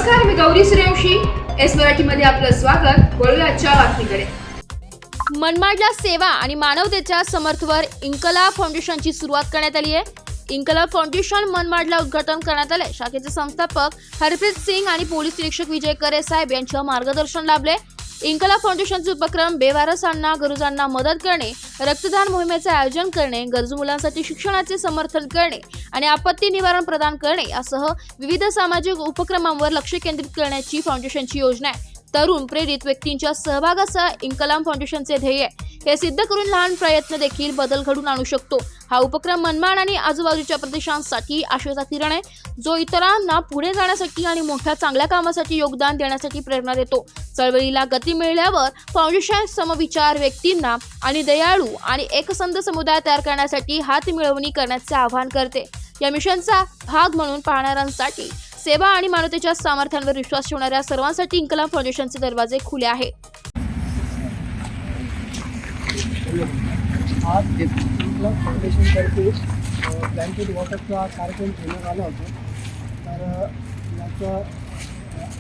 नमस्कार, मी गौरी सूर्यवंशी. एस मराठीमध्ये आपलं स्वागत. वळूया आजच्या बातमीकडे. मनमाडला सेवा आणि मानवतेच्या समर्थवर इन्कलाब फाउंडेशनची सुरुवात करण्यात आली आहे. इन्कलाब फाउंडेशन मनमाडला उद्घाटन करण्यात आले. शाखेचे संस्थापक हरप्रीत सिंग आणि पोलीस निरीक्षक विजय करे साहेब यांचे मार्गदर्शन लाभले. इन्कलाब फाउंडेशनचे उपक्रम बेवारसांना, गरजूंना मदत करणे, रक्तदान मोहिमेचे आयोजन करणे, गरजू मुलांसाठी शिक्षणाचे समर्थन करणे आणि आपत्ती निवारण प्रदान करणे यासह विविध सामाजिक उपक्रमांवर लक्ष केंद्रित करण्याची फाउंडेशनची योजना आहे. तरुण प्रेरित व्यक्तींच्या सहभागासह इन्कलाब फाउंडेशनचे ध्येय आहे. हे सिद्ध करून लहान प्रयत्न देखील बदल घडवून आणू शकतो. हा उपक्रम मनमाड आणि आजूबाजूच्या प्रदेशांसाठी आशेचा किरण आहे, जो इतरांना पुढे जाण्यासाठी आणि मोठ्या चांगल्या कामासाठी योगदान देण्यासाठी प्रेरणा देतो. चळवळीला गती मिळाल्यावर फाउंडेशन समविचार व्यक्तींना आणि दयाळू आणि एकसंध समुदाय तयार करण्यासाठी हात मिळवणी करण्याचे आवाहन करते. या मिशनचा भाग म्हणून पाहणाऱ्यांसाठी, सेवा आणि मानवतेच्या सामर्थ्यांवर विश्वास ठेवणाऱ्या सर्वांसाठी इन्कलाब फाउंडेशनचे दरवाजे खुले आहेत. आज इन्कलाब फाउंडेशनतर्फे ब्लँकेट वॉटरचा कार्यक्रम ठेवण्यात आला होता. तर याचं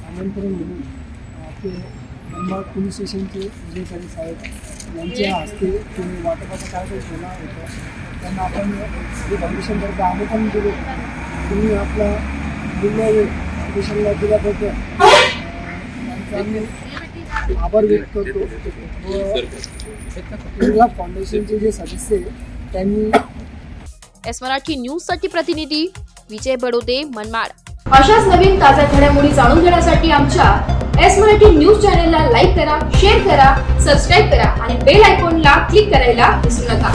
आमंत्रण म्हणून ते मनमाड पोलीस स्टेशनचे विजय करे साहेब यांच्या हस्ते ते वाटपाचा कार्यक्रम ठेवला होता. त्यांना आपण फाउंडेशनतर्फे आमंत्रण दिले. तुम्ही आपला मूल्य फाउंडेशनला दिल्याबद्दल त्यांचा आम्ही आभार व्यक्त करतो. व इन्कलाब फाउंडेशनचे जे सदस्य त्यांनी एस मराठी न्यूजसाठी प्रतिनिधी विजय बडोदे, मनमाड. अशाच नवीन ताज्या घडामोडी जाणून घेण्यासाठी आमच्या एस मराठी न्यूज चॅनलला लाईक करा, शेअर करा, सबस्क्राईब करा आणि बेल आयकॉनला क्लिक करायला विसरू नका.